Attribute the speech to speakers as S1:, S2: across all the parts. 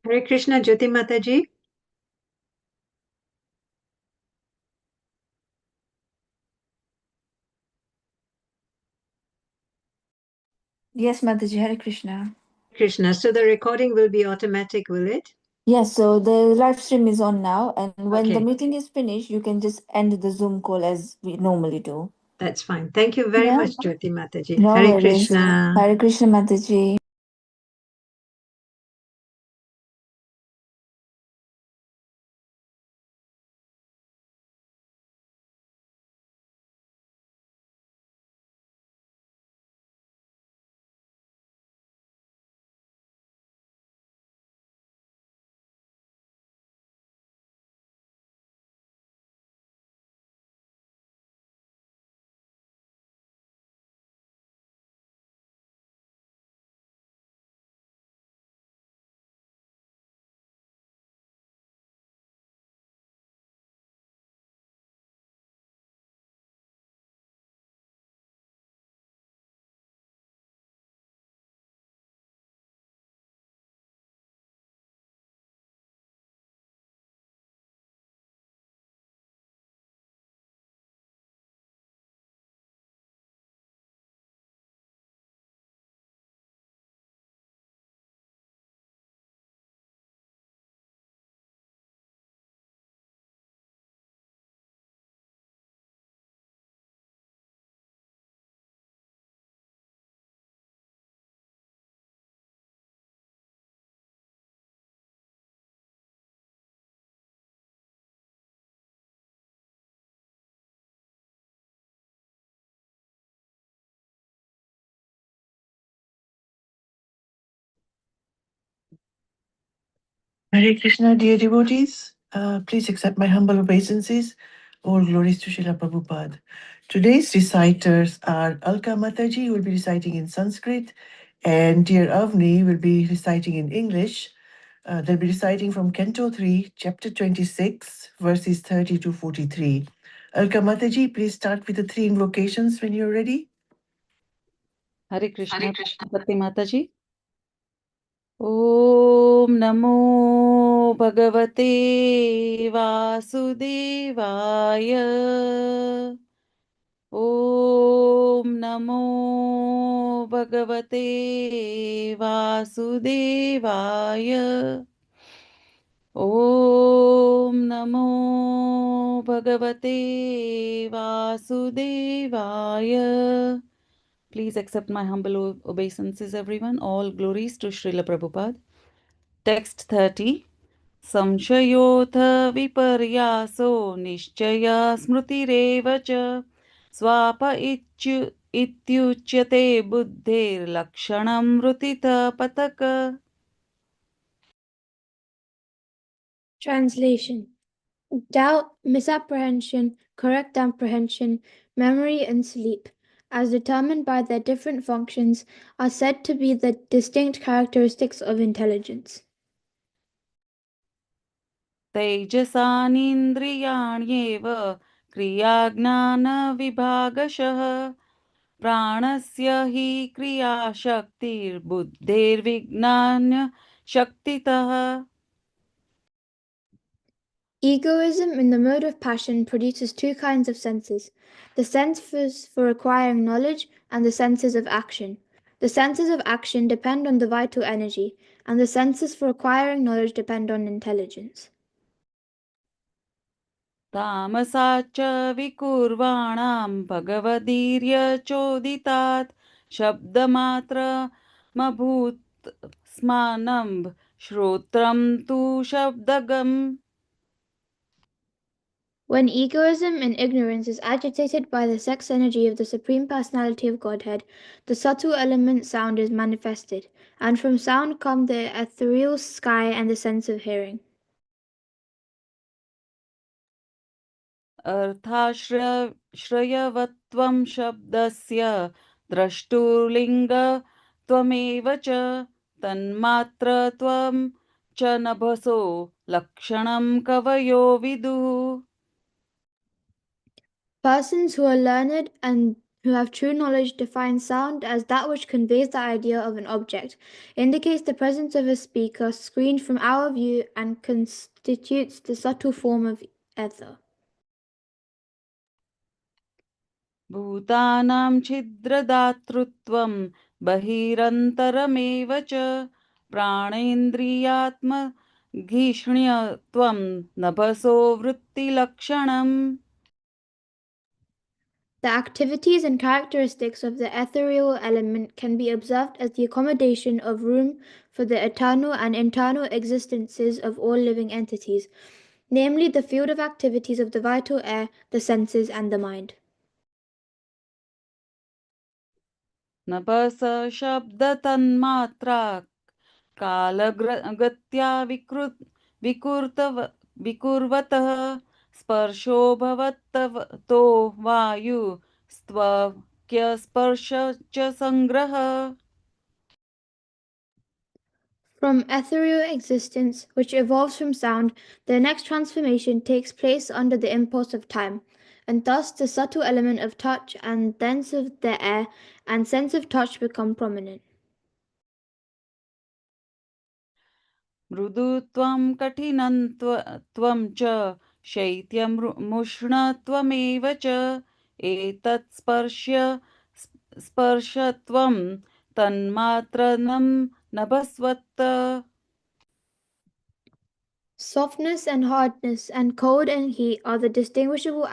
S1: Hare Krishna, Jyoti Mataji.
S2: Yes, Mataji, Hare Krishna.
S1: Krishna. So the recording will be automatic, will it?
S2: Yes, so the live stream is on now, and when the
S1: Okay.
S2: meeting is finished, you can just end the Zoom call as we normally do.
S1: That's fine. Thank you very
S2: Yeah.
S1: much, Jyoti Mataji.
S2: No
S1: Hare
S2: worries.
S1: Krishna.
S2: Hare Krishna, Mataji.
S3: Hare Krishna, dear devotees. Please accept my humble obeisances. All glories to Srila Prabhupada. Today's reciters are Alka Mataji, who will be reciting in Sanskrit, and dear Avni will be reciting in English. They'll be reciting from Canto 3, Chapter 26, verses 30 to 43. Alka Mataji, please start with the three invocations when you're ready.
S4: Hare Krishna, Pati Mataji. Om Namo Bhagavate Vasudevaya. Om Namo Bhagavate Vasudevaya. Om Namo Bhagavate Vasudevaya. Please accept my humble obeisances, everyone. All glories to Srila Prabhupada. Text 30. Samshayoth viparyaso nishchaya smrutirev cha swapa ityuchyate buddhir lakshanam mrutita pataka.
S5: Translation: doubt, misapprehension, correct apprehension, memory, and sleep, as determined by their different functions, are said to be the distinct characteristics of intelligence.
S4: तेजसानीन्द्रियाण्येव क्रियाज्ञानविभागशः प्राणस्य हि क्रियाशक्तिर्बुद्धेर्विज्ञान्य शक्तितः.
S5: Egoism in the mode of passion produces two kinds of senses: the senses for acquiring knowledge and the senses of action. The senses of action depend on the vital energy, and the senses for acquiring knowledge depend on intelligence.
S4: तामसाच्च विकुर्वाणां भगवदीर्यचोदितात् शब्दमात्रमभूत् स्मानं श्रोत्रं तु शब्दगम्.
S5: When egoism and ignorance is agitated by the sex energy of the Supreme Personality of Godhead, the subtle element sound is manifested, and from sound come the ethereal sky and the sense of hearing.
S4: अर्थाश्रयवत्वं शब्दस्य द्रष्टुर्लिङ्गत्वमेव च तन्मात्रत्वं च नभसो लक्षणं कवयो विदुः.
S5: Persons who are learned and who have true knowledge define sound as that which conveys the idea of an object, indicates the presence of a speaker screened from our view, and constitutes the subtle form of ether.
S4: भूतानां छिद्रदातृत्वं बहिरन्तरमेव च प्राणेन्द्रियात्मघीक्ष्ण्यत्वं नभसो वृत्तिलक्षणम्.
S5: The activities and characteristics of the ethereal element can be observed as the accommodation of room for the eternal and internal existences of all living entities, namely the field of activities of the vital air, the senses, and the mind.
S4: नभस शब्दतन्मात्रा कालगत्या विकुर्वतः स्पर्शो भवतो वायु स्त्वक्यस्पर्श च संग्रह.
S5: From ethereal existence, which evolves from sound, the next transformation takes place under the impulse of time, and thus the subtle element of touch and thence of the air and sense of touch become prominent.
S4: मृदुत्वं कठिनत्वं च शैत्यमुष्णत्वमेव च एतत् स्पर्शत्वं तन्मात्रनं नभस्वत्.
S5: Softness and hardness and cold and heat are the distinguishing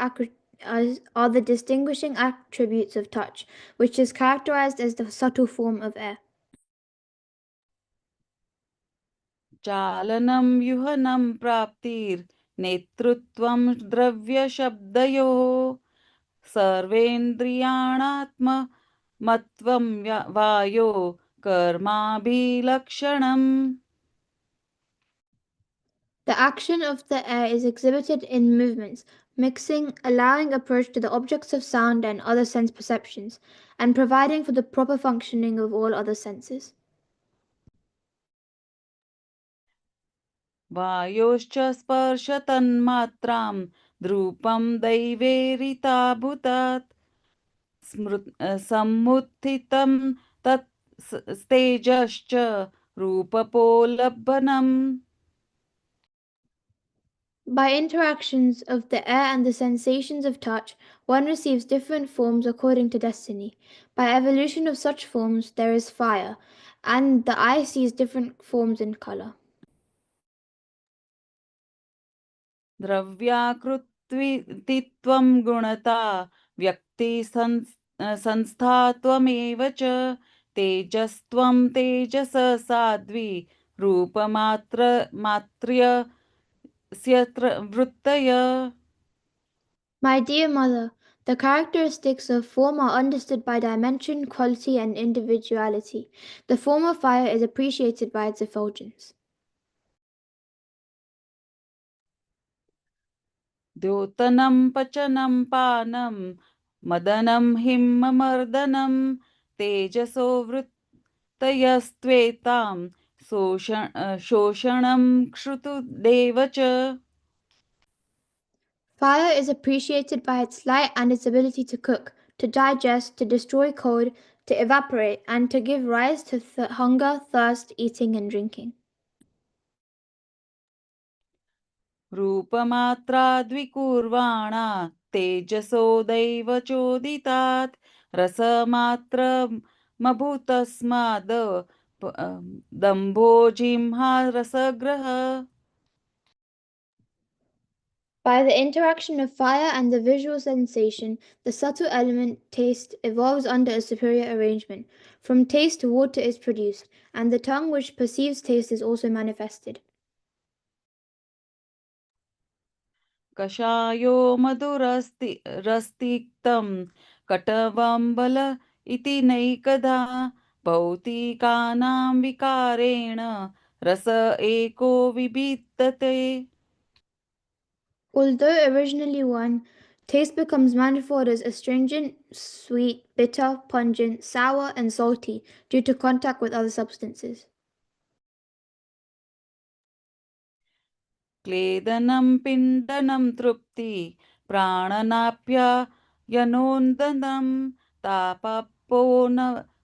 S5: attributes of touch, which is characterized as the subtle form of air.
S4: चालनं युहनं प्राप्तिर्नेतृत्वं द्रव्यशब्दयोः सर्वेन्द्रियाणात्ममत्वं वायो कर्माभिलक्षणम्.
S5: The action of the air is exhibited in movements, mixing, allowing approach to the objects of sound and other sense perceptions, and providing for the proper functioning of all other senses.
S4: वायोश्च स्पर्शतन्मात्रां द्रूपं दैवेरिताभूतात् समुत्थितं तत् तेजश्च रूपपोलभनम्.
S5: By interactions of the air and the sensations of touch, one receives different forms according to destiny. By evolution of such forms, there is fire, and the eye sees different forms in color.
S4: द्रव्याकृतित्वं गुणता व्यक्ति संस्थात्वमेव च तेजस्त्वं तेजस Sadhvi रूपमात्रस्य वृत्तय.
S5: My dear mother, the characteristics of form are understood by dimension, quality, and individuality. The form of fire is appreciated by its effulgence.
S4: द्योतनं पचनं पानं मदनं हिममर्दनं तेजसो वृत्तयस्त्वेतां शोषणं क्षुतुदेव च.
S5: Fire is appreciated by its light and its ability to cook, to digest, to destroy cold, to evaporate, and to give rise to hunger, thirst, eating, and drinking.
S4: रूपमात्राद्विकुर्वाणा तेजसो दैव चोदितात् रसमात्रमभूतस्माद् दम्भो जिह्वा रसग्रह.
S5: By the interaction of fire and the visual sensation, the subtle element taste evolves under a superior arrangement. From taste, water is produced, and the tongue which perceives taste is also manifested.
S4: कषायो मधुरस्तिक्तं कटवम्बल इति नैकधा भौतिकानां विकारेण रस एको विभिद्यते.
S5: Although originally one, taste becomes manifold as astringent, sweet, bitter, pungent, sour, and salty due to contact with other substances.
S4: क्लेदनं पिण्डनं Tripti प्राणनाप्ययनोन्दनं तापपो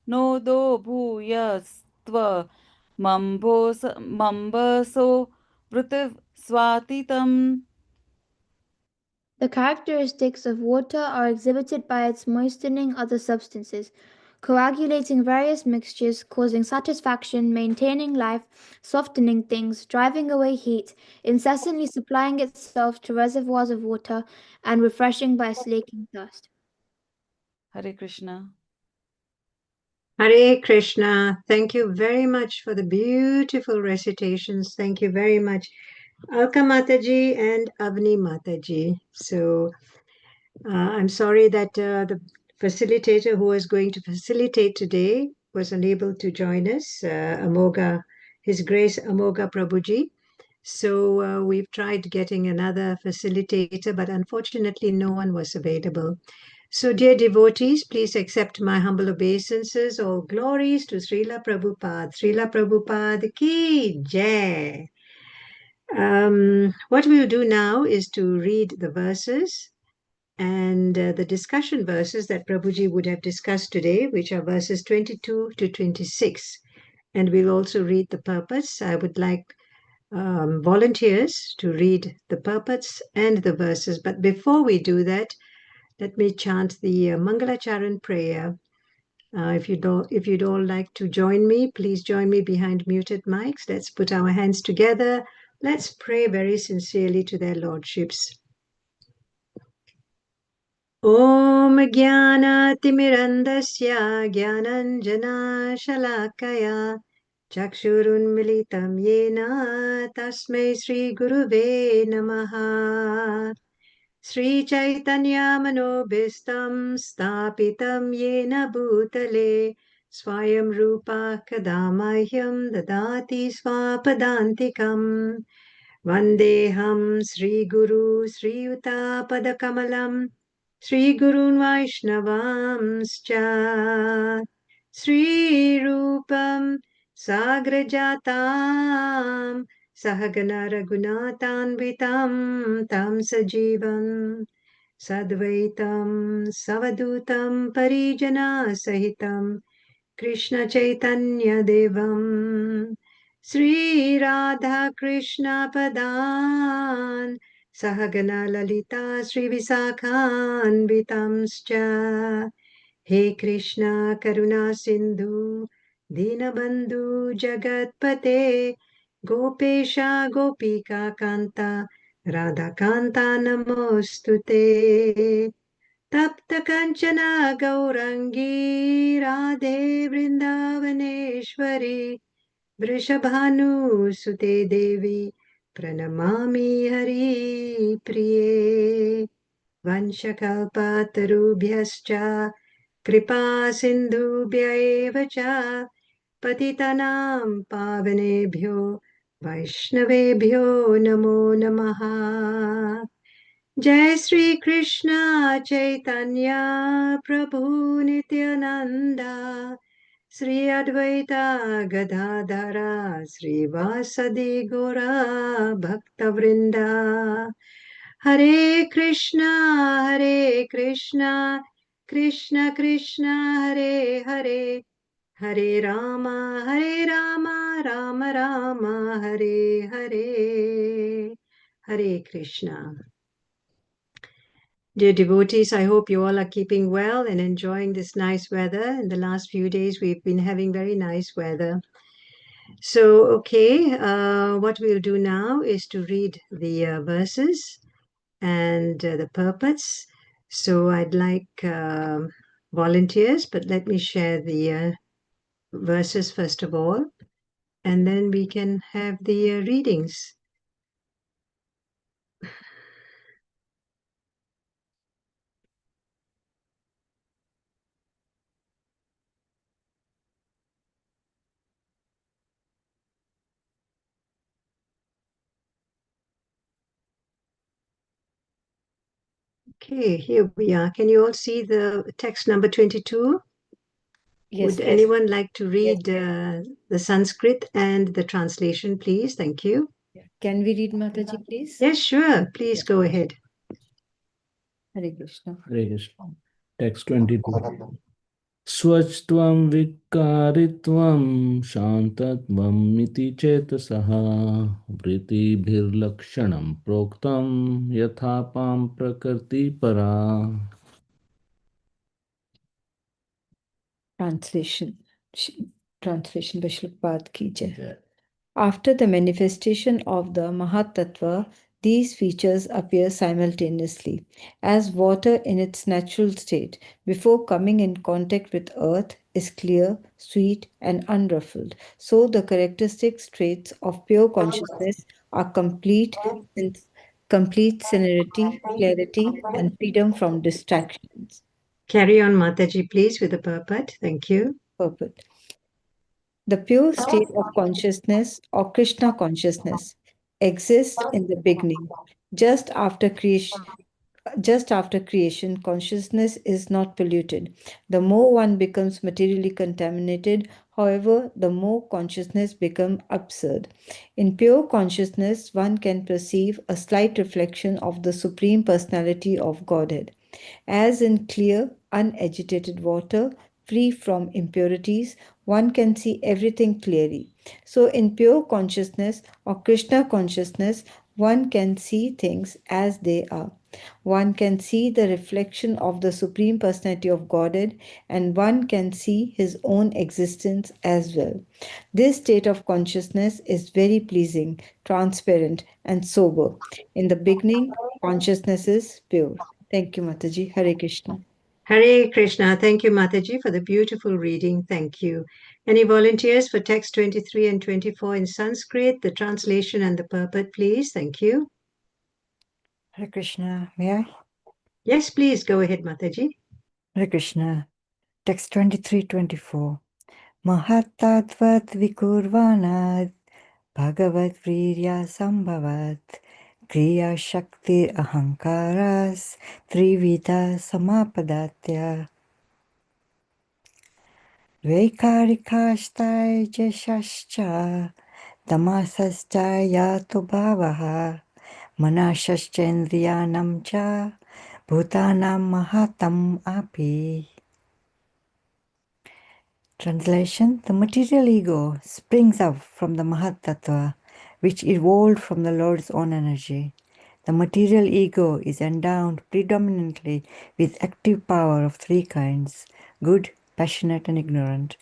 S4: नोदो भूयस्त्व मम्बसो पृथिव स्वातितम्.
S5: The characteristics of water are exhibited by its moistening other substances, coagulating various mixtures, causing satisfaction, maintaining life, softening things, driving away heat, incessantly supplying itself to reservoirs of water, and refreshing by slaking thirst.
S4: Hare Krishna.
S1: Hare Krishna. Thank you very much for the beautiful recitations. Thank you very much, Alka Mataji and Avni Mataji. So I'm sorry that the facilitator who was going to facilitate today was unable to join us, Amoga, His Grace Amoga Prabhuji. So we've tried getting another facilitator, but unfortunately no one was available. So dear devotees, please accept my humble obeisances. All glories to Srila Prabhupada. Srila Prabhupada ki jai. What we'll do now is to read the verses and the discussion verses that Prabhuji would have discussed today, which are verses 22 to 26. And we'll also read the purpose. I would like volunteers to read the purpose and the verses. But before we do that, let me chant the Mangalacharan prayer. If you'd all like to join me, please join me behind muted mics. Let's put our hands together. Let's pray very sincerely to their lordships. Om Jnana-timirandasya Jnananjana-shalakaya Chakshurunmilitam Yena Tasmai Sri Guruve Namaha Sri Chaitanya Manobhistam Stapitam Yena Bhutale Swayam Rupa Kadamahyam Dadati Swapadantikam Vandeham Sri Guru Sri Yuta Padakamalam Sri Gurun Vaishnavamscha Sri Rupam Sagrajatam Sahagana Raghunatanvitam Tam Sajivam Sadvaitam Savadutam Parijana Sahitam Krishna Chaitanya Devam Sri Radha Krishna Padan Sahagana Lalita Sri Visakhan Vitamscha He Krishna Karuna Sindhu Dinabandhu Jagatpate Gopesha Gopika Kanta Radha Kanta Namostute Tapta Kanchana Gaurangi Radhe Vrindavaneshwari Vrishabhanu Sute Devi Pranamami Hari Priye Vanchakalpatarubhyascha Kripa Sindhubhya eva cha Patitanam Pavanebhyo Vaishnavebhyo Namo Namaha Jai Sri Krishna Chaitanya Prabhu Nityananda Sri Advaita Gadadhara Sri Vasadi Gora Bhaktavrinda Hare Krishna Krishna Krishna Hare Hare Hare Rama Rama Rama Hare Hare Hare Krishna. Dear devotees, I hope you all are keeping well and enjoying this nice weather. In the last few days, we've been having very nice weather. So, okay, what we'll do now is to read the verses and the purports. So I'd like volunteers, but let me share the verses first of all, and then we can have the readings. Okay, here we are. Can you all see the text number 22?
S2: Yes,
S1: Would anyone like to read the Sanskrit and the translation, please? Thank you.
S2: Can we read Mataji, please?
S1: Yes, sure. Please go ahead.
S2: Hare Krishna.
S6: Hare Krishna. Text 22. Swachtvam vikaritvam shantatvam iti chetasaha vritibhirlakshanam proktam yathapam prakrti para.
S7: Translation. Translation by Shripad ki jai. After the manifestation of the Mahatattva, these features appear simultaneously as water in its natural state before coming in contact with earth is clear, sweet, and unruffled. So the characteristic traits of pure consciousness are complete celerity, clarity, and freedom from distractions.
S1: Carry on, Mataji, please, with the purport. Thank you.
S7: Purport. The pure state of consciousness or Krishna consciousness exists in the beginning. Just after creation, consciousness is not polluted. The more one becomes materially contaminated, however, the more consciousness becomes absurd. In pure consciousness, one can perceive a slight reflection of the Supreme Personality of Godhead. As in clear, unagitated water, free from impurities, one can see everything clearly. So, in pure consciousness or Krishna consciousness, one can see things as they are. One can see the reflection of the Supreme Personality of Godhead, and one can see his own existence as well. This state of consciousness is very pleasing, transparent, and sober. In the beginning, consciousness is pure. Thank you, Mataji. Hare Krishna.
S1: Hare Krishna. Thank you, Mataji, for the beautiful reading. Thank you. Any volunteers for text 23 and 24 in Sanskrit, the translation and the purport, please? Thank you.
S7: Hare Krishna. May I?
S1: Yes, please go ahead, Mataji.
S7: Hare Krishna. Text 23-24. Mahattatvat vikurvanad bhagavat virya sambhavat kriya shakti ahankaras trivida samapadatya Vaikarikashtai jashascha tamasascha yato bhavaha manashaschendriyanam cha bhutanam mahatam api. Translation: the material ego springs up from the Mahat Tattva, which evolved from the Lord's own energy. The material ego is endowed predominantly with active power of three kinds: good, passionate, and ignorant.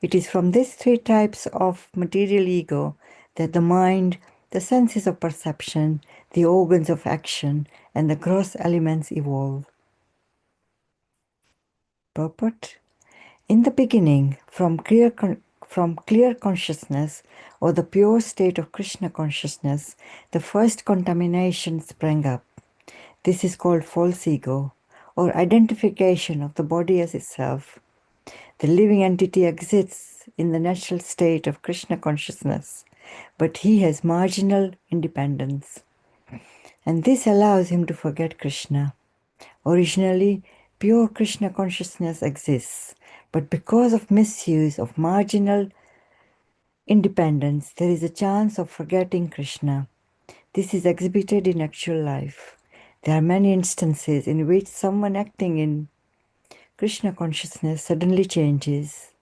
S7: It is from these three types of material ego that the mind, the senses of perception, the organs of action, and the gross elements evolve. Purport: in the beginning, from clear consciousness or the pure state of Krishna consciousness, the first contamination sprang up. This is called false ego, or identification of the body as itself. The living entity exists in the natural state of Krishna consciousness, but he has marginal independence. And this allows him to forget Krishna. Originally, pure Krishna consciousness exists, but because of misuse of marginal independence, there is a chance of forgetting Krishna. This is exhibited in actual life. There are many instances in which someone acting in Krishna consciousness suddenly changes.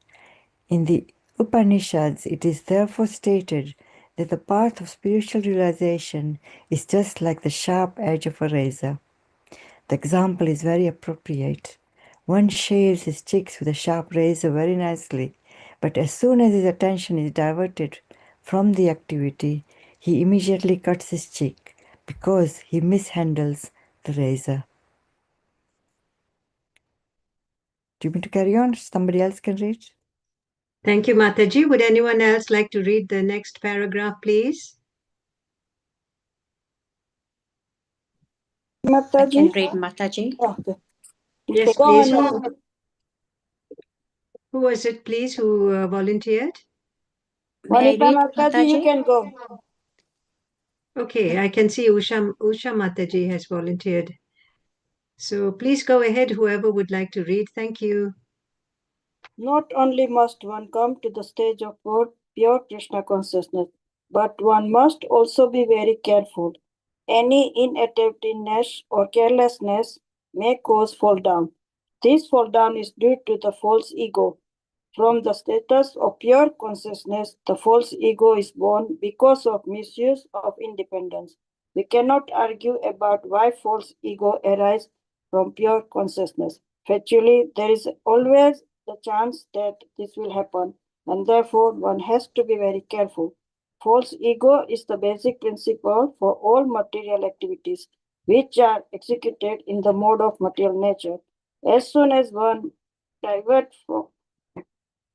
S7: In the Upanishads, it is therefore stated that the path of spiritual realization is just like the sharp edge of a razor. The example is very appropriate. One shaves his cheeks with a sharp razor very nicely, but as soon as his attention is diverted from the activity, he immediately cuts his cheek because he mishandles the razor. Do you want me to carry on? Somebody else can read?
S1: Thank you, Mataji. Would anyone else like to read the next paragraph, please?
S8: I can
S9: Mataji?
S8: read Mataji.
S9: Okay.
S1: Yes,
S9: Go
S1: please.
S9: on.
S1: Who was it, please, who volunteered?
S8: May I
S9: Monica
S8: read
S9: Mataji, you
S8: Mataji?
S9: can go.
S1: Okay, I can see Usha Mataji has volunteered. So please go ahead, whoever would like to read. Thank you.
S9: Not only must one come to the stage of pure Krishna consciousness, but one must also be very careful. Any inattentiveness or carelessness may cause fall down. This fall down is due to the false ego. From the status of pure consciousness, the false ego is born because of misuse of independence. We cannot argue about why false ego arises from pure consciousness. Factually, there is always the chance that this will happen, and therefore one has to be very careful. False ego is the basic principle for all material activities which are executed in the mode of material nature. As soon as one diverts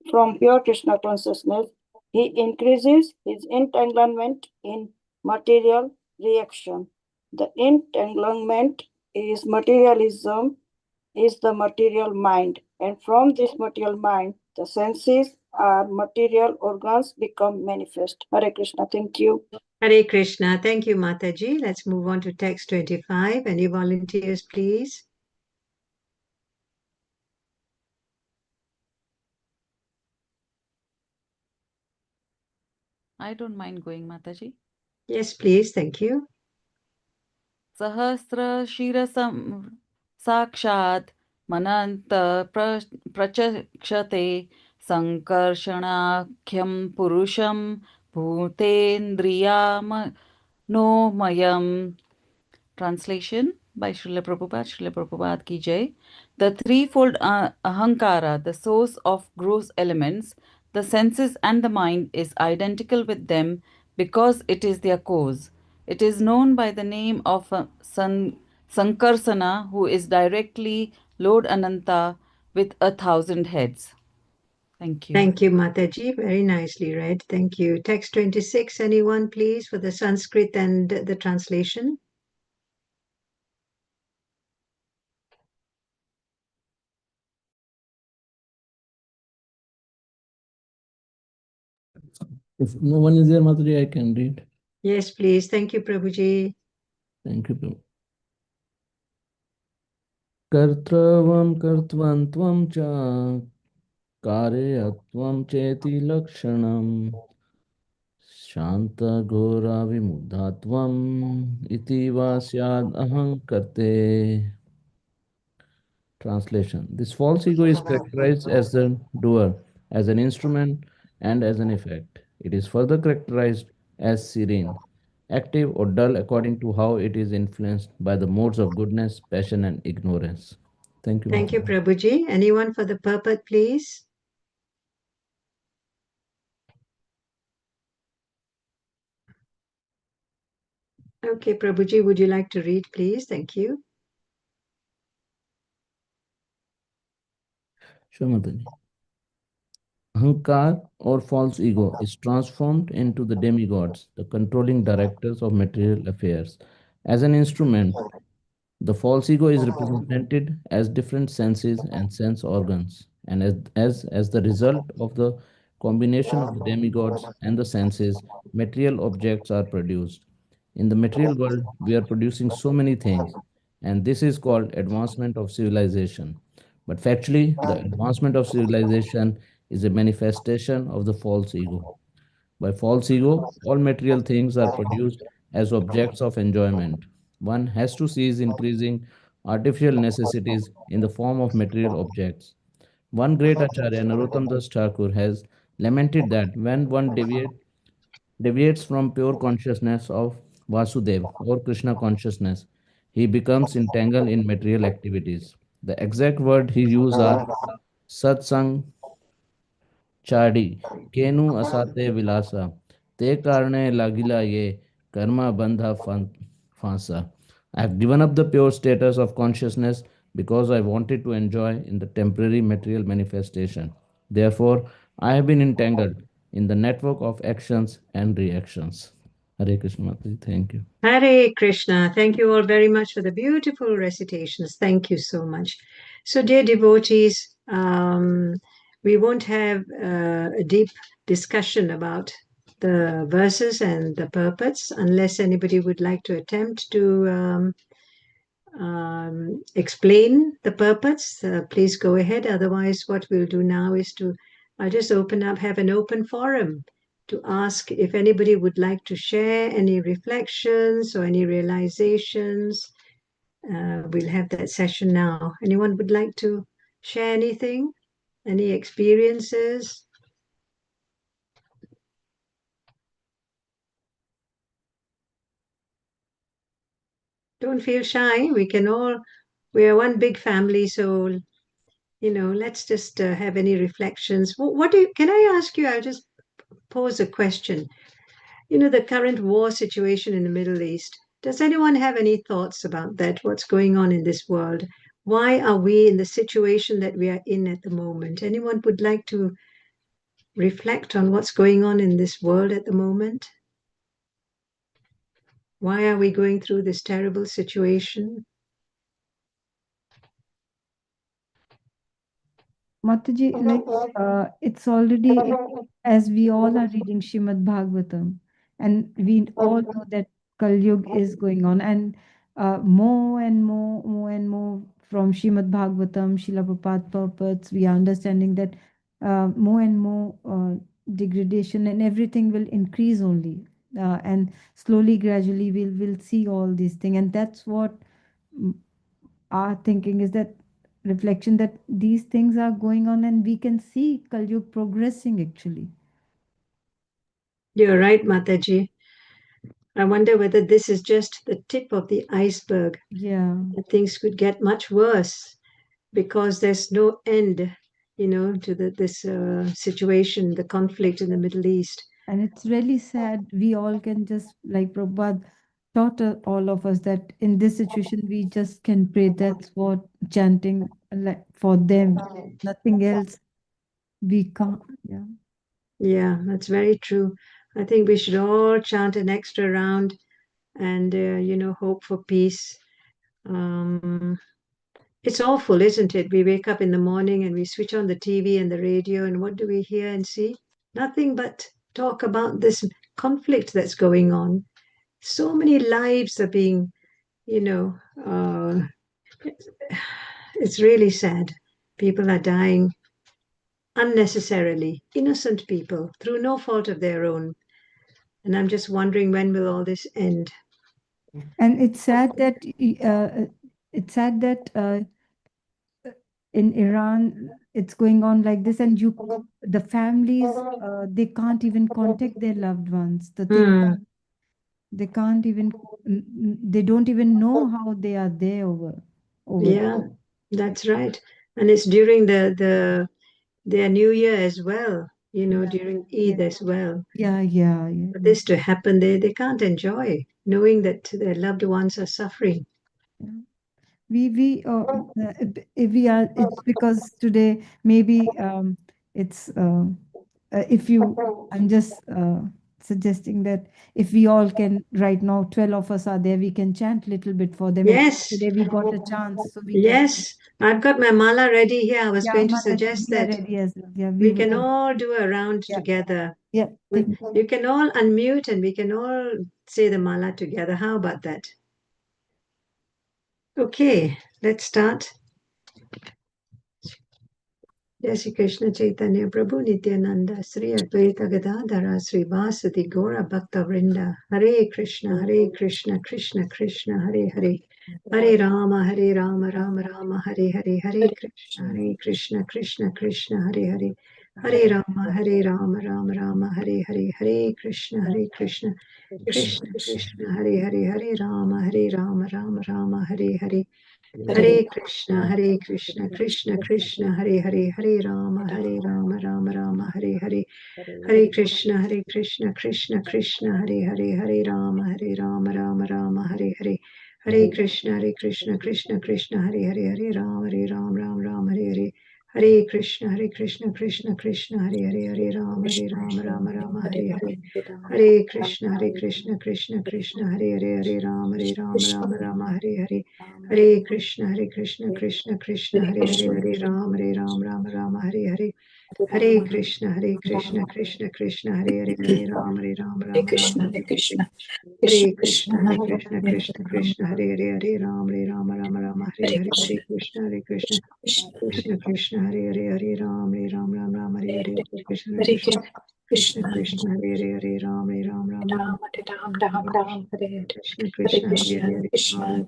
S9: from pure Krishna consciousness, he increases his entanglement in material reaction. The entanglement is materialism, is the material mind, and from this material mind, the senses or material organs become manifest. Hare Krishna, thank you.
S1: Hare Krishna. Thank you, Mataji. Let's move on to text 25. Any volunteers, please?
S4: I don't mind going, Mataji.
S1: Yes, please. Thank you.
S4: सहस्रशिरसं साक्षात् मनन्त प्रचक्षते सङ्कर्षणाख्यं पुरुषं भूतेन्द्रियामनोमयम्. Translation by Srila Prabhupada. Srila Prabhupada ki jai. The threefold ahankara, the source of gross elements, the senses and the mind, is identical with them because it is their cause. It is known by the name of Sankarsana, who is directly Lord Ananta with 1,000 heads. Thank you.
S1: Thank you, Mataji. Very nicely read. Thank you. Text 26. Anyone, please, for the Sanskrit and the translation?
S6: If no one is there, Mataji, I can read.
S1: Yes, please. Thank you, Prabhuji.
S6: Thank you, Prabhu. Kartravam kartvantvam cha karyatvam cheti lakshanam shanta ghora vimudhatvam iti va syad ahankarte. Translation. This false ego is characterized as the doer, as an instrument, and as an effect. It is further characterized as serene, active or dull according to how it is influenced by the modes of goodness, passion, and ignorance. Thank you,
S1: Thank you,
S6: Mataji.
S1: Prabhuji. Anyone for the purport, please? Okay, Prabhuji, would you like to read, please? Thank you.
S6: Sure, Mataji. Ahankar or false ego is transformed into the demigods, the controlling directors of material affairs. As an instrument, the false ego is represented as different senses and sense organs, and as the result of the combination of the demigods and the senses, material objects are produced. In the material world, we are producing so many things, and this is called advancement of civilization. But factually, the advancement of civilization is a manifestation of the false ego. By false ego, all material things are produced as objects of enjoyment. One has to cease increasing artificial necessities in the form of material objects. One great Acharya, Narottam Das Thakur, has lamented that when one deviates from pure consciousness of Vasudev or Krishna consciousness, he becomes entangled in material activities. The exact word he used are satsang चाडी केनु असाते विलासा ते कारणे लागिला ye karma bandha fansa. I have given up the pure status of consciousness because I wanted to enjoy in the temporary material manifestation. Therefore, I have been entangled in the network of actions and reactions. Hare Krishna. Mataji. Thank you.
S1: Hare Krishna. Thank you all very much for the beautiful recitations. Thank you so much. So, dear devotees, we won't have a deep discussion about the verses and the purports unless anybody would like to attempt to explain the purports. Please go ahead. Otherwise, what we'll do now is to I'll just have an open forum to ask if anybody would like to share any reflections or any realizations. We'll have that session now. Anyone would like to share anything? Any experiences? Don't feel shy. We are one big family, so let's just have any reflections. Can I ask you? I'll just pose a question. The current war situation in the Middle East. Does anyone have any thoughts about that? What's going on in this world? Why are we in the situation that we are in at the moment? Anyone would like to reflect on what's going on in this world at the moment? Why are we going through this terrible situation?
S10: Mataji, it's already, as we all are reading Srimad Bhagavatam, and we all know that Kal Yuga is going on, and more and more from Srimad Bhagavatam, Srila Prabhupada purports, we are understanding that more and more degradation and everything will increase only. And slowly, gradually, we'll see all these things. And that's what our thinking is, that reflection that these things are going on and we can see Kal Yuga progressing actually.
S1: You're right, Mataji. I wonder whether this is just the tip of the iceberg.
S10: Yeah.
S1: And things could get much worse because there's no end, to this situation, the conflict in the Middle East.
S10: And it's really sad. We all can just, like Prabhupada taught all of us, that in this situation we just can pray. That's what chanting, like, for them, nothing else. We can't. Yeah.
S1: Yeah, that's very true. I think we should all chant an extra round and, hope for peace. It's awful, isn't it? We wake up in the morning and we switch on the TV and the radio, and what do we hear and see? Nothing but talk about this conflict that's going on. So many lives are being, it's really sad. People are dying unnecessarily, innocent people, through no fault of their own. And I'm just wondering, when will all this end?
S10: And it's sad that in Iran it's going on like this, and the families, they can't even contact their loved ones. The thing, they can't even, they don't even know how they are there over
S1: Yeah, that's right. And it's during their New Year as well, during Eid as well.
S10: Yeah.
S1: For this to happen, they can't enjoy knowing that their loved ones are suffering.
S10: If we are, it's because today maybe it's if you, I'm just suggesting that if we all can, right now 12 of us are there, we can chant little bit for them.
S1: Yes.
S10: Today we got a chance, so we
S1: Yes, I've got my mala ready here. I was
S10: Yeah,
S1: going to
S10: Mataji,
S1: suggest
S10: we are
S1: that
S10: ready as well. Yeah,
S1: we can all do a round together.
S10: Yeah.
S1: You can all unmute and we can all say the mala together. How about that? Okay, let's start. Jai Shri Krishna Chaitanya Prabhu Nityananda Sri Advaita Gadadhara Sri Vasati Gaura Bhakta Vrinda Hare Krishna Krishna Krishna Hare Hare Hare Rama Rama Rama Hare Hare Hare Krishna Krishna Krishna Hare Hare Hare Rama Rama Hare Hare Hare Krishna Krishna Krishna Hare Hare Rama Rama Hare Hare Hare Krishna Krishna Hare Hare Hare Rama Rama Hare Hare Krishna Krishna Krishna Hare Hare Rama Rama Hare Hare Hare Krishna Krishna Hare Rama Hare Hare Hare Krishna Krishna Hare Rama Hare Hare Hare Krishna Krishna Hare Rama Hare Hare Hare Krishna Krishna Hare Rama Hare Hare Hare Krishna Krishna Hare Hare Rama Hare Rama Hare Hare Hare Krishna, Hare Krishna, Krishna Krishna, Hare Hare, Hare Ram, Rama Rama, Hare Hare, Hare Krishna, Hare Krishna, Krishna Krishna, Hare Hare, Hare Ram, Rama, Hare Hare, Hare Krishna, Hare Krishna, Krishna Krishna, Hare Hare, Hare Ram, Rama, Krishna Krishna, Hare Hare, Hare Ram,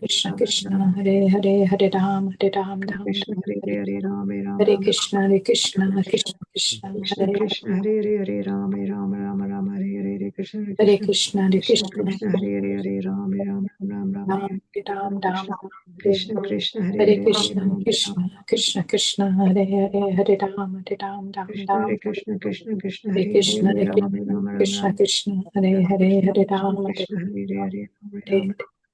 S1: Rama,
S8: Hare Hare Hare Ram, Hare Ram, Ram.
S1: Krishna, Hare Hare, Hare Ram,
S8: Hare
S1: Rama,
S8: Krishna, Hare Krishna, Krishna Krishna,
S1: Krishna
S8: Hare
S1: Krishna, Hare Hare, Hare Ram, Rama, Hare Hare, Hare Krishna, Hare
S8: Hare
S1: Krishna,
S8: Krishna, Hare
S1: Krishna
S8: Krishna,
S1: Krishna, Hare Hare, Hare Ram, Rama,
S8: Ram,
S1: Hare
S8: Ram,
S1: Hare,
S8: Ram,
S1: Krishna
S8: Hare
S1: Krishna Krishna, Hare
S8: Hare
S1: Hare, Hare
S8: Krishna,
S1: Ram,
S8: Krishna, Krishna Krishna, Hare Hare, Hare Ram, Ram,
S1: Krishna,
S8: Ram.
S1: Hare Krishna, Krishna Krishna,
S8: Hare
S1: Hare Hare,
S8: Krishna,
S1: Hare
S8: Hare
S1: Ram,
S8: Krishna,
S1: Rama,
S8: Krishna, Hare Hare,
S1: Krishna
S8: Hare
S1: Krishna
S8: Ram,
S1: Krishna, Hare Hare, Hare
S8: Hare
S1: Ram,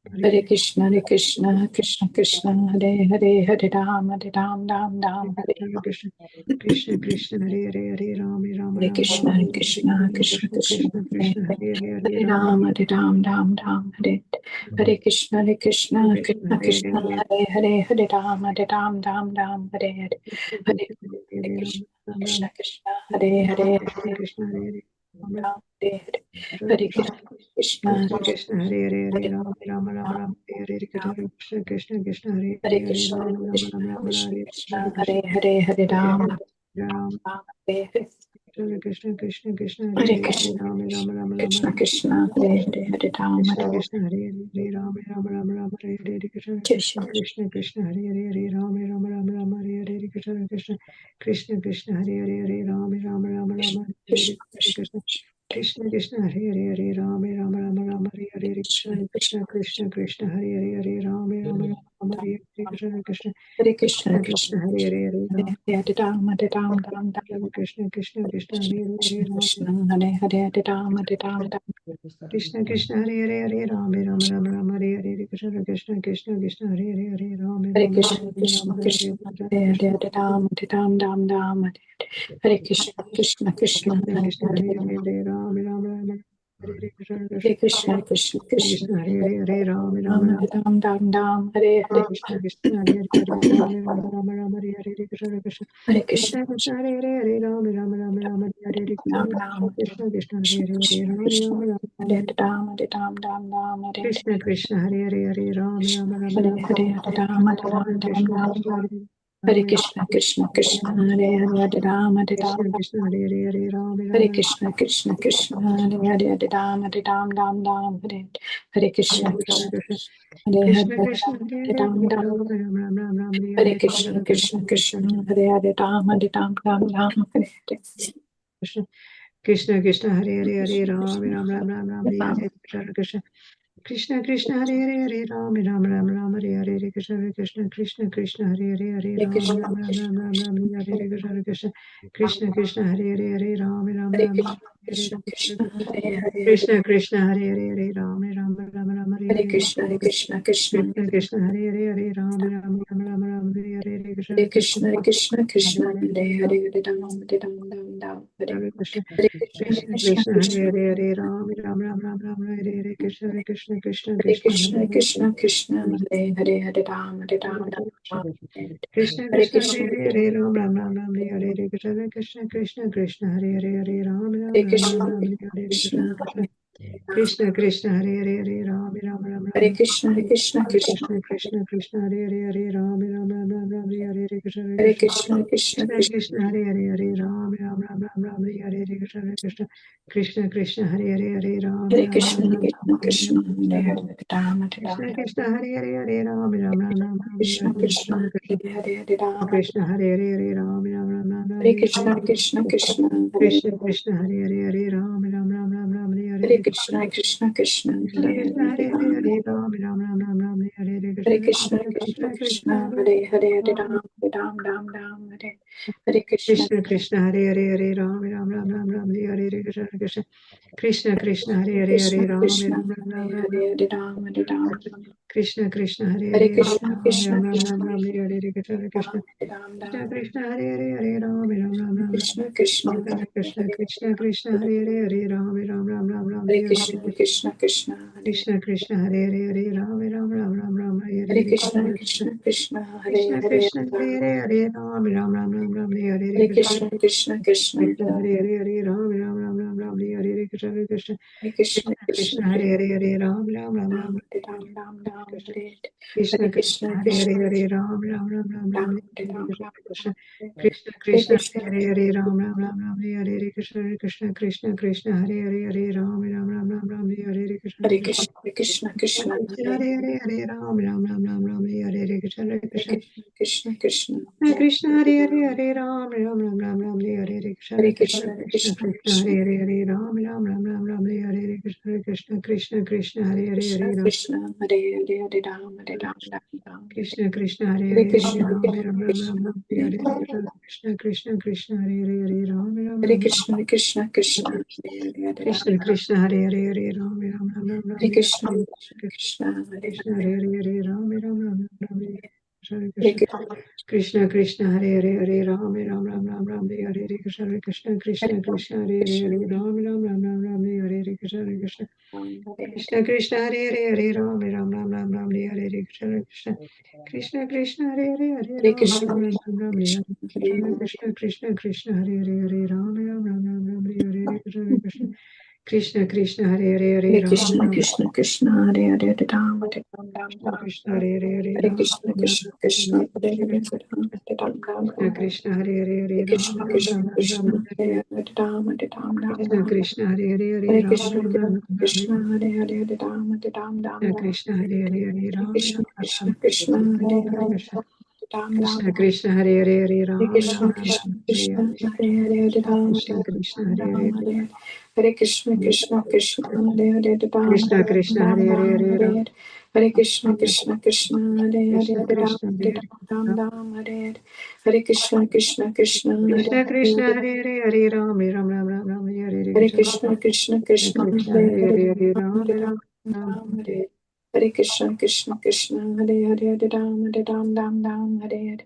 S8: Hare
S1: Hare
S8: Krishna, Hare Krishna, Krishna Krishna, Hare Hare, Hare Ram, Ram, Hare
S1: Krishna Krishna Krishna, Hare Hare, Hare Ram,
S8: Hare Krishna, Hare Krishna, Krishna
S1: Krishna
S8: Krishna,
S1: Krishna
S8: Hare
S1: Krishna, Hare Hare, Hare
S8: Hare
S1: Ram,
S8: Ram, Ram, Hare Hare Krishna, Hare Krishna,
S1: Krishna
S8: Krishna
S1: Hare
S8: Krishna,
S1: Hare,
S8: Hare Hare, Hare Ram, Ram, Hare Hare Hare Hare
S1: Hare Ram,
S8: Krishna,
S1: Ram Ram,
S8: Krishna Krishna, Hare Hare
S1: Krishna Krishna, Hare Hare, Ram
S8: Ram, Hare Hare
S1: Hare
S8: Hare
S1: Krishna
S8: Krishna,
S1: Krishna Krishna, Hare Hare, Hare
S8: Hare
S1: Ram,
S8: Ram,
S1: Ram, Hare Hare,
S8: Ram,
S1: Krishna Krishna Krishna, Hare
S8: Hare
S1: Hare, Hare
S8: Krishna,
S1: Ram,
S8: Krishna Krishna,
S1: Hare
S8: Krishna,
S1: Krishna,
S8: Hare Ram,
S1: Ram
S8: Ram, Hare Hare
S1: Krishna Krishna Krishna, Hare
S8: Hare
S1: Hare,
S8: Krishna,
S1: Ram
S8: Krishna
S1: Hare
S8: Krishna, Hare Hare, Hare Ram,
S1: Krishna
S8: Hare
S1: Krishna, Hare Hare, Ram Hare Hare, Krishna Krishna
S8: Krishna,
S1: Krishna Krishna, Hare Hare, Hare Ram Hare Hare, Krishna Krishna Krishna Krishna, Hare Hare, Hare Ram Hare Hare,
S8: Krishna, Krishna,
S1: Krishna Krishna Krishna, Hare Hare, Hare Ram Hare Hare,
S8: Krishna,
S1: Krishna Krishna Krishna, Hare Hare, Hare Ram Hare Hare, Krishna Krishna
S8: Hare
S1: Krishna
S8: Krishna, Krishna,
S1: Krishna, Hare Hare, Hare Ram
S8: Hare Ram, Hare Ram, Ram,
S1: Krishna Krishna Krishna, Hare
S8: Krishna,
S1: Hare, Ram
S8: Krishna, Hare Ram, Hare Ram,
S1: Krishna Krishna, Hare Hare, Hare Ram Hare Hare, Krishna Krishna Krishna Krishna, Hare Hare, Hare Ram
S8: Hare
S1: Hare
S8: Krishna, Krishna,
S1: Hare
S8: Krishna,
S1: Krishna
S8: Hare
S1: Krishna
S8: Hare Ram, Hare Hare Krishna, Krishna, Krishna,
S1: Krishna
S8: Hare
S1: Krishna, Hare
S8: Hare
S1: Hare, Hare Ram Hare Hare, Krishna
S8: Hare
S1: Krishna
S8: Krishna, Krishna, Krishna,
S1: Krishna, Hare Hare, Hare Ram
S8: Hare Ram, Hare Hare
S1: Krishna Krishna, Hare Hare, Hare Ram Hare Hare, Krishna Krishna
S8: Hare Krishna,
S1: Krishna Krishna, Hare Hare, Hare Ram Hare Hare,
S8: Ram,
S1: Krishna Krishna, Hare
S8: Krishna,
S1: Hare, Hare
S8: Krishna, Krishna,
S1: Ram
S8: Hare Ram, Hare
S1: Krishna Krishna, Hare Hare, Hare Ram
S8: Hare Hare Ram,
S1: Krishna Krishna, Hare
S8: Hare
S1: Ram
S8: Krishna, Krishna Krishna, Hare Ram,
S1: Krishna Krishna, Hare Hare, Hare
S8: Hare
S1: Ram
S8: Krishna, Krishna Krishna, Hare Ram, Hare
S1: Krishna
S8: Krishna,
S1: Krishna
S8: Krishna
S1: Krishna
S8: Hare
S1: Krishna Krishna, Hare Hare,
S8: Ram,
S1: Hare Ram Hare
S8: Hare
S1: Hare,
S8: Krishna, Krishna Krishna, Hare Ram, Hare
S1: Krishna Krishna Krishna, Hare Hare, Hare Ram Hare Hare, Krishna Krishna Krishna, Hare Hare, Hare Ram Hare Hare, Krishna Krishna Krishna, Hare Hare, Hare
S8: Hare
S1: Ram
S8: Krishna,
S1: Hare Hare, Krishna Krishna, Hare Hare, Hare Ram
S8: Hare
S1: Hare Hare,
S8: Krishna, Krishna, Hare
S1: Krishna Krishna, Hare Hare, Hare Ram Hare
S8: Hare
S1: Hare,
S8: Krishna, Hare Krishna, Krishna,
S1: Krishna Krishna, Hare Hare, Hare Ram Hare Hare,
S8: Hare
S1: Krishna
S8: Krishna, Hare Krishna, Krishna,
S1: Hare
S8: Hare Ram,
S1: Hare Krishna,
S8: Hare Krishna, Hare
S1: Krishna
S8: Krishna,
S1: Krishna,
S8: Krishna,
S1: Hare Hare, Hare Ram Hare Hare, Krishna Krishna Krishna
S8: Hare
S1: Krishna,
S8: Krishna,
S1: Hare
S8: Krishna, Krishna, Hare Ram,
S1: Krishna
S8: Hare
S1: Krishna,
S8: Krishna,
S1: Hare Hare, Ram Hare Hare, Krishna Krishna, Hare Hare, Hare
S8: Hare Krishna,
S1: Ram
S8: Krishna,
S1: Krishna Krishna, Hare Hare, Hare
S8: Hare
S1: Ram
S8: Krishna, Hare Krishna, Krishna,
S1: Krishna Krishna Krishna, Hare Hare, Hare Ram Hare Hare, Krishna
S8: Hare
S1: Krishna
S8: Krishna, Krishna,
S1: Krishna
S8: Krishna,
S1: Krishna, Hare Hare, Hare Ram Hare Hare, Krishna Krishna Hare Hare, Hare
S8: Hare
S1: Ram
S8: Krishna, Krishna, Krishna, Hare Ram,
S1: Krishna Krishna, Hare Hare, Hare Ram
S8: Krishna, Krishna,
S1: Hare
S8: Hare Ram,
S1: Krishna Hare Hare, Hare Ram
S8: Hare Krishna, Krishna, Krishna, Hare
S1: Krishna Krishna, Hare Hare, Hare Ram
S8: Hare
S1: Hare
S8: Krishna, Krishna, Krishna,
S1: Krishna Krishna,
S8: Hare
S1: Hare Hare, Hare Ram Hare
S8: Hare
S1: Krishna
S8: Krishna,
S1: Krishna
S8: Krishna,
S1: Krishna,
S8: Krishna,
S1: Hare
S8: Hare Hare, Hare
S1: Ram
S8: Ram, Hare Krishna,
S1: Krishna Krishna, Hare Hare, Hare Ram Hare Krishna Krishna Krishna, Hare Hare,
S8: Krishna,
S1: Hare Ram
S8: Krishna, Hare Hare, Hare Ram,
S1: Krishna Krishna, Hare
S8: Hare
S1: Hare,
S8: Krishna,
S1: Hare
S8: Krishna, Krishna,
S1: Ram Hare Krishna Krishna
S8: Hare
S1: Krishna, Hare Hare, Hare Ram
S8: Krishna, Krishna,
S1: Krishna Krishna Krishna, Hare Hare, Hare Ram
S8: Hare
S1: Hare
S8: Krishna, Krishna, Krishna, Hare
S1: Krishna Krishna, Hare Hare, Hare Ram Hare
S8: Hare
S1: Hare
S8: Krishna,
S1: Krishna
S8: Krishna, Krishna, Hare
S1: Krishna
S8: Hare,
S1: Krishna, Hare Hare Ram, Ram Ram Ram Ram Hare Hare
S8: Hare
S1: Krishna,
S8: Krishna, Krishna
S1: Krishna
S8: Krishna,
S1: Hare Hare Hare Ram, Ram Ram Ram Ram Hare Hare Krishna, Hare Krishna,
S8: Hare Krishna,
S1: Krishna
S8: Krishna
S1: Krishna
S8: Krishna,
S1: Hare Hare Hare Ram, Ram Ram Ram
S8: Ram
S1: Hare
S8: Ram Ram Ram
S1: Krishna,
S8: Hare
S1: Krishna
S8: Hare
S1: Krishna
S8: Krishna,
S1: Hare
S8: Krishna
S1: Hare Hare Ram, Ram Ram Ram Ram
S8: Ram
S1: Hare Hare
S8: Ram
S1: Krishna,
S8: Ram Ram,
S1: Krishna
S8: Hare
S1: Krishna
S8: Krishna,
S1: Hare Hare Ram, Ram Ram Ram Hare Hare Krishna, Krishna Krishna Krishna Hare Hare Hare Ram, Ram Ram Ram Ram Hare Hare Krishna,
S8: Hare
S1: Krishna
S8: Krishna, Krishna Krishna,
S1: Krishna
S8: Hare
S1: Hare Hare Hare Ram, Ram Ram Ram Ram Hare Hare Krishna, Krishna
S8: Krishna, Krishna Krishna,
S1: Krishna Hare Hare
S8: Hare
S1: Hare Ram, Ram Ram Ram Ram Hare Hare Krishna,
S8: Hare
S1: Krishna
S8: Krishna,
S1: Krishna
S8: Krishna
S1: Krishna
S8: Krishna,
S1: Hare Hare Hare Ram, Ram Ram Ram Ram Hare Hare Krishna, Krishna Krishna Krishna Hare Hare
S8: Krishna
S1: Hare Ram,
S8: Krishna, Hare Hare Ram, Hare Ram Ram Ram,
S1: Krishna Krishna Hare
S8: Hare
S1: Hare Hare
S8: Krishna,
S1: Ram,
S8: Krishna
S1: Ram Ram Ram
S8: Krishna,
S1: Ram Hare Hare Krishna, Krishna Krishna Hare Hare Hare Ram, Ram
S8: Hare
S1: Ram
S8: Krishna, Krishna Krishna, Hare Hare Ram,
S1: Krishna Krishna Hare Hare Hare Ram, Ram Ram Ram Ram
S8: Hare
S1: Hare
S8: Krishna,
S1: Hare
S8: Krishna Krishna,
S1: Krishna Hare Hare Hare Ram, Ram Ram Ram Ram Hare
S8: Hare
S1: Krishna, Krishna Krishna Hare Hare Hare Ram, Ram Ram Ram Ram Hare Hare Krishna, Krishna Krishna Krishna Hare Hare Hare Ram, Ram Ram Ram Ram Hare Hare Krishna, Krishna Krishna Krishna Hare Hare Hare Ram, Ram Ram Ram Ram Hare Hare Krishna, Krishna Krishna Krishna Hare Hare Hare
S8: Hare
S1: Ram,
S8: Krishna,
S1: Ram Ram Ram Ram Hare Hare
S8: Hare
S1: Krishna, Krishna Krishna Hare Hare Hare Ram, Ram Ram Ram Ram Hare Hare Krishna, Krishna Krishna Krishna Hare Hare Hare
S8: Hare
S1: Ram,
S8: Krishna,
S1: Ram
S8: Krishna Krishna, Hare Hare Ram, Hare Ram Ram
S1: Krishna
S8: Ram,
S1: Krishna Hare Hare Hare
S8: Hare
S1: Ram,
S8: Krishna,
S1: Ram
S8: Krishna
S1: Ram
S8: Krishna, Hare
S1: Hare
S8: Hare
S1: Krishna,
S8: Ram, Hare Ram Ram
S1: Krishna
S8: Ram,
S1: Krishna Hare Hare
S8: Hare
S1: Hare Ram,
S8: Krishna,
S1: Ram
S8: Krishna
S1: Ram
S8: Krishna,
S1: Ram
S8: Hare
S1: Hare
S8: Hare Ram, Hare Ram Ram
S1: Krishna
S8: Ram,
S1: Krishna Hare Hare Hare
S8: Hare
S1: Ram,
S8: Krishna,
S1: Ram Ram
S8: Krishna
S1: Ram
S8: Krishna,
S1: Hare
S8: Hare Hare Ram, Hare Ram Ram
S1: Krishna
S8: Ram,
S1: Krishna Hare Hare Hare
S8: Hare
S1: Ram,
S8: Krishna,
S1: Ram
S8: Krishna
S1: Ram
S8: Krishna, Hare Hare
S1: Krishna
S8: Ram Ram
S1: Krishna
S8: Ram,
S1: Krishna Hare Hare Hare
S8: Hare
S1: Ram,
S8: Krishna,
S1: Ram Ram
S8: Krishna
S1: Ram
S8: Krishna,
S1: Hare
S8: Hare Hare Ram,
S1: Krishna
S8: Hare
S1: Krishna
S8: Ram
S1: Hare
S8: Ram,
S1: Hare
S8: Hare Krishna, Krishna Krishna, Hare Hare Ram,
S1: Krishna
S8: Hare
S1: Krishna
S8: Ram
S1: Hare Hare
S8: Ram,
S1: Hare
S8: Hare
S1: Ram,
S8: Hare Krishna, Krishna Krishna, Hare
S1: Krishna
S8: Hare Ram,
S1: Krishna
S8: Hare
S1: Hare
S8: Ram
S1: Ram,
S8: Ram, Hare Hare Krishna, Krishna Krishna,
S1: Krishna
S8: Hare
S1: Krishna
S8: Hare
S1: Hare Hare Hare Ram, Ram Ram Ram Ram Hare Hare
S8: Hare
S1: Krishna
S8: Krishna, Krishna
S1: Krishna
S8: Krishna,
S1: Krishna
S8: Hare
S1: Hare
S8: Hare
S1: Hare Hare
S8: Ram,
S1: Ram,
S8: Hare
S1: Ram
S8: Ram
S1: Ram
S8: Ram, Hare Hare Krishna, Krishna Krishna, Hare Hare Ram, Hare Ram Ram Ram, Hare Hare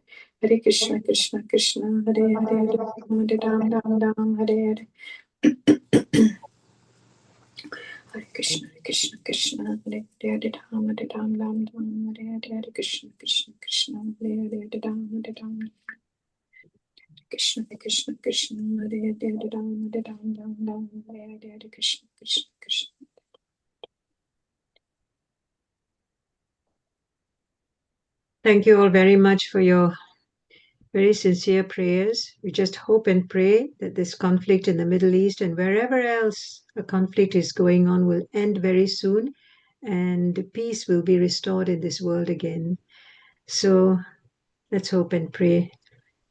S8: Hare Krishna, Krishna Krishna, Hare Hare Ram, Hare Ram Ram Ram, Hare Hare Hare Krishna, Krishna Krishna, Hare Hare Ram, Hare Ram Ram Ram, Hare Hare Hare Krishna, Krishna Krishna, Hare Hare Ram, Hare Ram Krishna Krishna Krishna, Hare Hare Ram, Hare Ram Ram Ram, Hare Hare Krishna, Krishna Krishna.
S1: Thank you all very much for your very sincere prayers. We just hope and pray that this conflict in the Middle East and wherever else a conflict is going on will end very soon and peace will be restored in this world again. So let's hope and pray.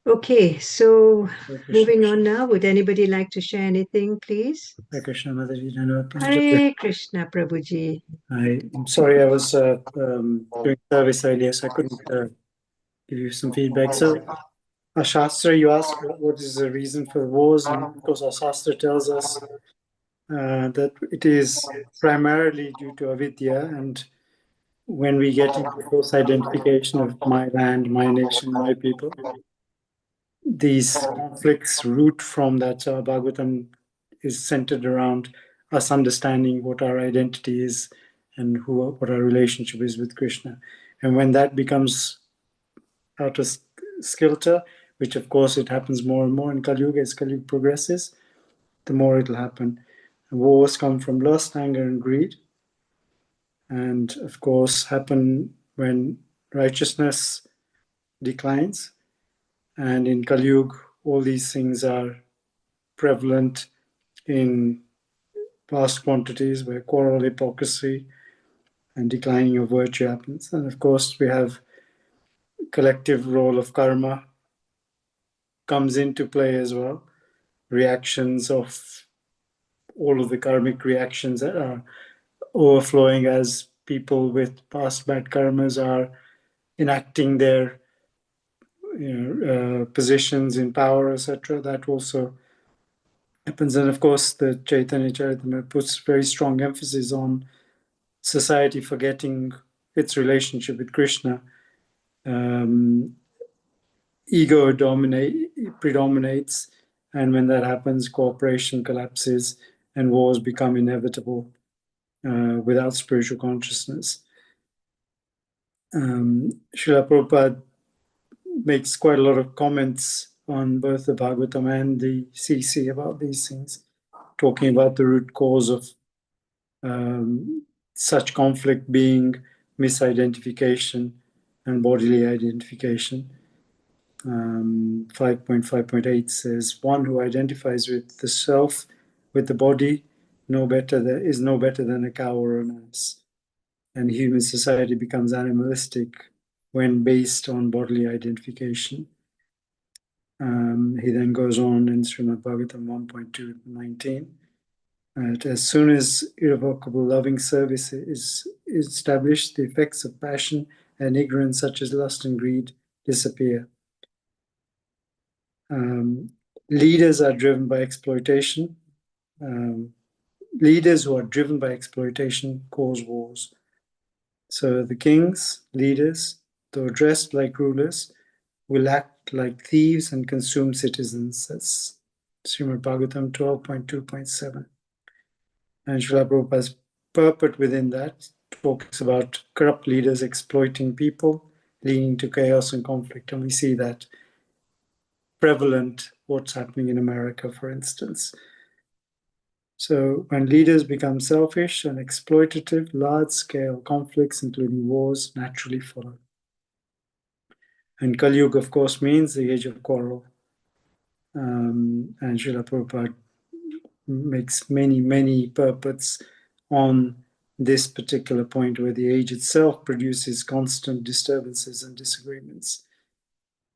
S1: Okay, so moving on now, would anybody like to share anything, please?
S11: Hare Krishna, Mataji.
S1: Hare Krishna, Prabhuji.
S11: I'm sorry, I was doing service earlier, so I couldn't give you some feedback. So, our Shastra, you asked what is the reason for wars, and of course, our Shastra tells us that it is primarily due to avidya, and when we get into false identification of my land, my nation, my people, these conflicts root from that. So, Bhagavatam is centered around us understanding what our identity is and what our relationship is with Krishna. And when that becomes out of kilter, which of course it happens more and more in Kali Yuga, as Kali Yuga progresses, the more it'll happen. And wars come from lust, anger, and greed, and of course happen when righteousness declines. And in Kali Yuga, all these things are prevalent in vast quantities where quarrel, hypocrisy, and declining of virtue happens. And of course, we have collective role of karma comes into play as well. Reactions of all of the karmic reactions that are overflowing as people with past bad karmas are enacting their positions in power, etc. That also happens. And of course, the Chaitanya Charitamrita puts very strong emphasis on society forgetting its relationship with Krishna. Ego predominates, and when that happens, cooperation collapses and wars become inevitable without spiritual consciousness. Srila Prabhupada makes quite a lot of comments on both the Bhagavatam and the CC about these things, talking about the root cause of such conflict being misidentification and bodily identification. 5.5.8 says, one who identifies with the self, with the body, is no better than a cow or an ass. And human society becomes animalistic when based on bodily identification. He then goes on in Srimad Bhagavatam 1.2.19. As soon as irrevocable loving service is established, the effects of passion and ignorance, such as lust and greed, disappear. Leaders are driven by exploitation. Leaders who are driven by exploitation cause wars. So the kings, leaders, though dressed like rulers, will act like thieves and consume citizens. That's Srimad Bhagavatam 12.2.7. And Srila Prabhupada's purport within that talks about corrupt leaders exploiting people, leading to chaos and conflict. And we see that prevalent, what's happening in America, for instance. So when leaders become selfish and exploitative, large-scale conflicts, including wars, naturally follow. And Kali Yuga, of course, means the age of quarrel. And Srila Prabhupada makes many purports on this particular point, where the age itself produces constant disturbances and disagreements,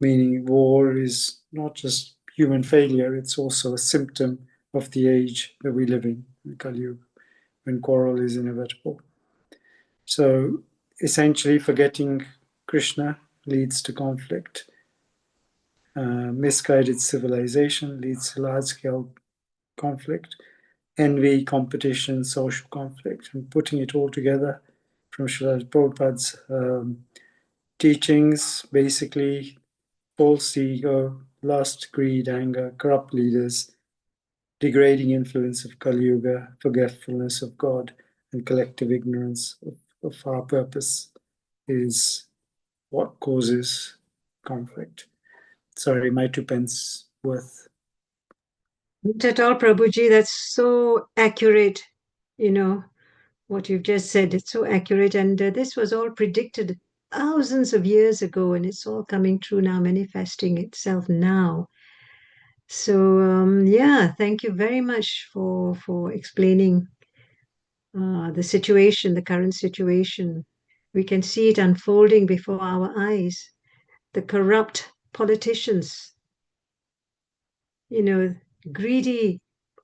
S11: meaning war is not just human failure, it's also a symptom of the age that we live in Kali Yuga, when quarrel is inevitable. So essentially, forgetting Krishna leads to conflict. Misguided civilization leads to large-scale conflict. Envy, competition, social conflict, and putting it all together from Srila Prabhupada's teachings, basically false ego, lust, greed, anger, corrupt leaders, degrading influence of Kali Yuga, forgetfulness of God, and collective ignorance of our purpose is what causes conflict. Sorry, my 2 pence worth.
S1: Not at all, Prabhuji. That's so accurate, what you've just said. It's so accurate. And this was all predicted thousands of years ago, and it's all coming true now, manifesting itself now. So, yeah, thank you very much for explaining the situation, the current situation. We can see it unfolding before our eyes. The corrupt politicians, greedy,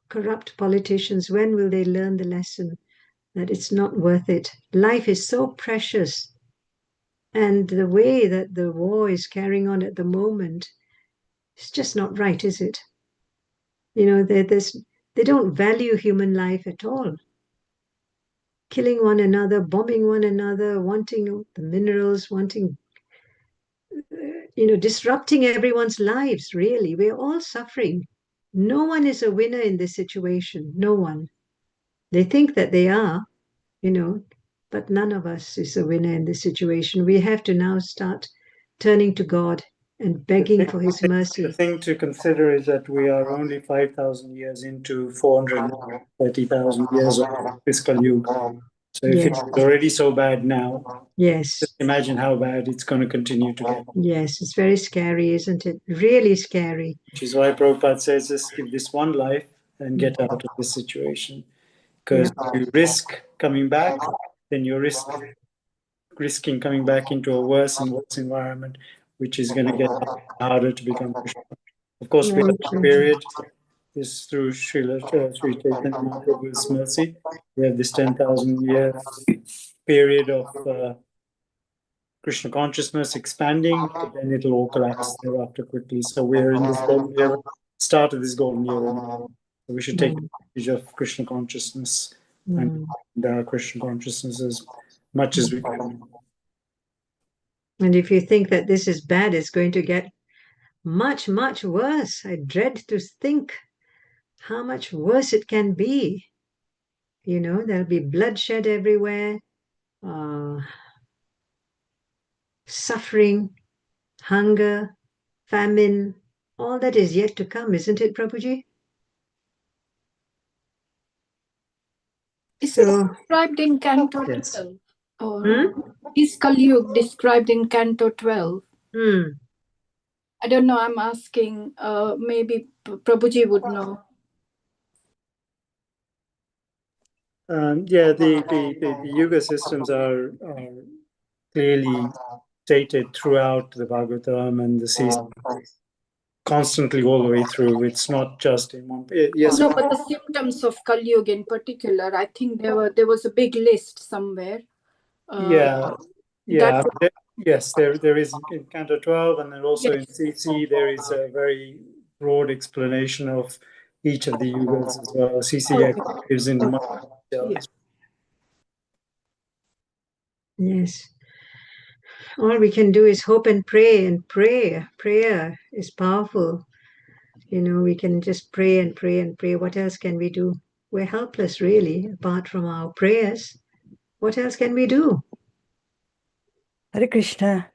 S1: corrupt politicians, when will they learn the lesson that it's not worth it? Life is so precious. And the way that the war is carrying on at the moment, it's just not right, is it? They don't value human life at all. Killing one another, bombing one another, wanting the minerals, wanting, disrupting everyone's lives, really. We're all suffering. No one is a winner in this situation. No one. They think that they are, but none of us is a winner in this situation. We have to now start turning to God and begging for His mercy.
S11: The thing to consider is that we are only 5,000 years into 430,000 years of fiscal yuga. So if it's already so bad now, just imagine how bad it's going to continue to get.
S1: Yes, it's very scary, isn't it? Really scary.
S11: Which is why Prabhupada says, just give this one life and get out of this situation. Because if you risk coming back, then you're risking coming back into a worse and worse environment, which is going to get harder to become Krishna. Of course, we have a period. This through Sri Chaitanya Mahaprabhu's mercy. We have this 10,000 year period of Krishna consciousness expanding, but then it'll all collapse thereafter quickly. So we're in this golden era, start of this golden era. So we should take advantage of Krishna consciousness and our Krishna consciousness as much as we can.
S1: And if you think that this is bad, it's going to get much, much worse. I dread to think how much worse it can be. There'll be bloodshed everywhere, suffering, hunger, famine, all that is yet to come, isn't it, Prabhuji?
S8: Is
S1: So,
S8: this described in Canto
S11: Yes.
S8: 12? Or is Kali Yuga described in Canto 12? I don't know. I'm asking. Maybe Prabhuji would know.
S11: Yeah, the yuga systems are clearly stated throughout the Bhagavatam and the CC constantly all the way through. It's not just in one. Yes.
S8: No, but the symptoms of Kali Yuga in particular, I think there was a big list somewhere.
S11: Yeah.
S8: That
S11: Yes, there is in Canto 12, and then also in CC there is a very broad explanation of each of the yugas as well. CC actually gives in much detail.
S1: yes. All we can do is hope and pray, and prayer is powerful. We can just pray and pray and pray. What else can we do? We're helpless, really, apart from our prayers. What else can we do?
S7: Hare Krishna.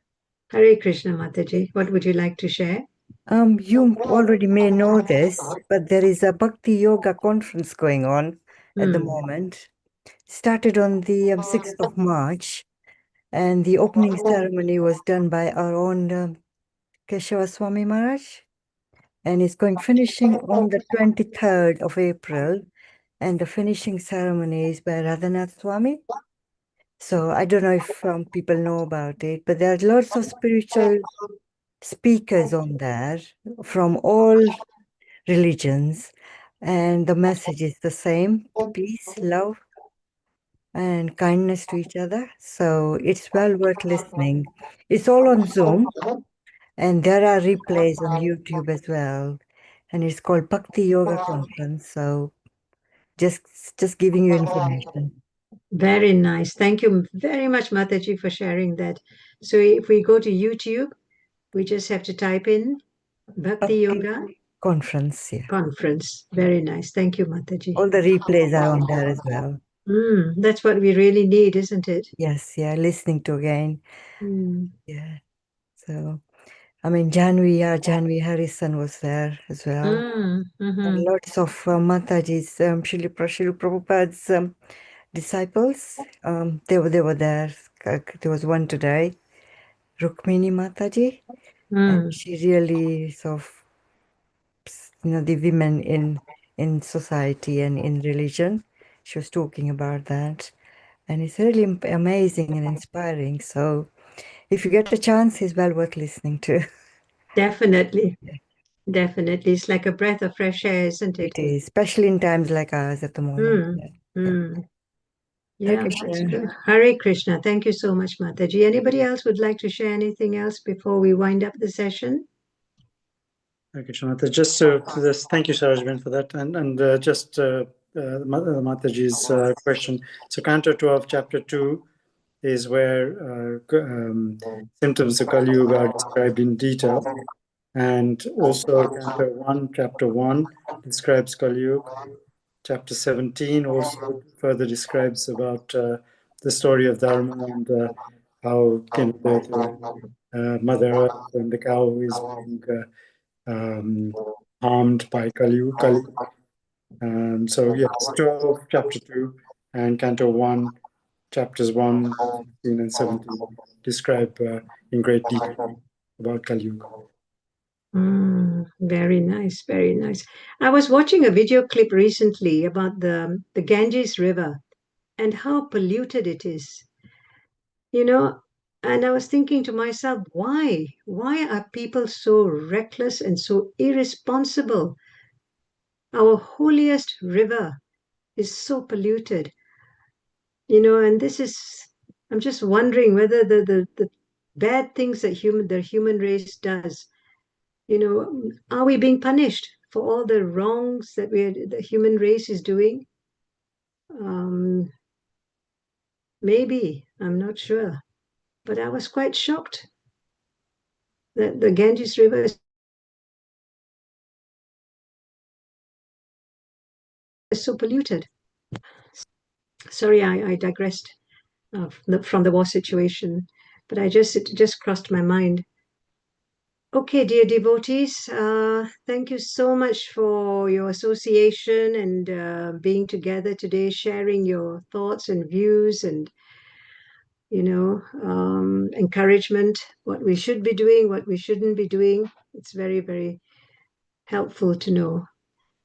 S1: Hare Krishna, Mataji. What would you like to share?
S7: You already may know this, but there is a Bhakti Yoga conference going on at the moment. Started on the 6th of March, and the opening ceremony was done by our own Keshava Swami Maharaj, and it's finishing on the 23rd of April, and the finishing ceremony is by Radhanath Swami. So I don't know if people know about it, but there are lots of spiritual speakers on there from all religions, and the message is the same: peace, love, and kindness to each other. So it's well worth listening. It's all on Zoom, and there are replays on YouTube as well. And it's called Bhakti Yoga Conference. So just giving you information.
S1: Very nice. Thank you very much, Mataji, for sharing that. So if we go to YouTube, we just have to type in Bhakti Yoga
S7: Conference, yeah.
S1: Conference. Very nice. Thank you, Mataji.
S7: All the replays are on there as well.
S1: That's what we really need, isn't it?
S7: Yes, yeah, listening to again. Yeah. So, I mean, Janvi Harrison was there as well. And lots of Mataji's, Srila Prabhupada's disciples. They were there. There was one today, Rukmini Mataji. And she really sort of, the women in society and in religion. She was talking about that. And it's really amazing and inspiring. So if you get a chance, it's well worth listening to.
S1: Definitely. Definitely. It's like a breath of fresh air, isn't it?
S7: It is, especially in times like ours at the moment.
S1: Yeah, that's good. Hare Krishna. Thank you so much, Mataji. Anybody else would like to share anything else before we wind up the session?
S11: Okay, Shanata. Just thank you, Sarajban, for that. And just Mataji's question. So, Canto 12, Chapter 2 is where symptoms of Kali Yuga are described in detail. And also, Canto 1, Chapter 1 describes Kali Yuga. Chapter 17 also further describes about the story of Dharma and how the Mother Earth and the cow is being harmed by Kali. So yes, 12, chapter 2, and Canto 1, chapters 1, 16, and 17 describe in great detail about Kali.
S1: Very nice, very nice. I was watching a video clip recently about the Ganges River and how polluted it is. And I was thinking to myself, why? Why are people so reckless and so irresponsible? Our holiest river is so polluted. And I'm just wondering whether the bad things that the human race does, are we being punished for all the wrongs that the human race is doing? Maybe, I'm not sure. But I was quite shocked that the Ganges River is so polluted. Sorry, I digressed from the war situation, but it just crossed my mind. Okay, dear devotees, thank you so much for your association and being together today, sharing your thoughts and views and, encouragement, what we should be doing, what we shouldn't be doing. It's very, very helpful to know.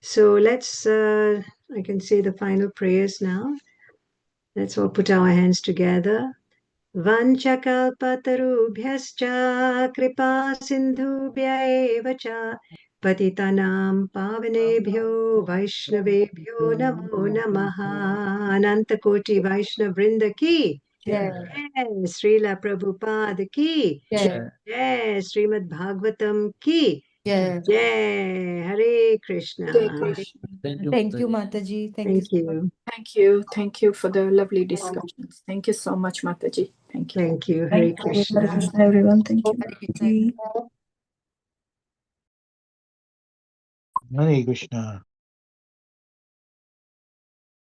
S1: So let's, I can say the final prayers now. Let's all put our hands together. Vanchakalpatarubhyascha kripa sindhubhya eva cha patitanam pavanebhyo vaishnavebhyo namo namaha. Anantakoti Vaishnav Vrinda ki
S2: Jai.
S1: Srila Prabhupada ki
S2: Jai.
S1: Srimad Bhagavatam ki
S2: Jai.
S1: Hare Krishna.
S8: Hare Krishna.
S2: Thank you, Mataji. Thank you
S1: Thank
S2: so much.
S1: you.
S8: Thank you. Thank you for the lovely discussions. Thank you so much, Mataji. Thank you.
S1: Thank you. Hare
S2: Thank you.
S8: Hare
S1: Krishna.
S8: Krishna, everyone. Thank you.
S2: Hare Krishna.
S12: Hare Krishna.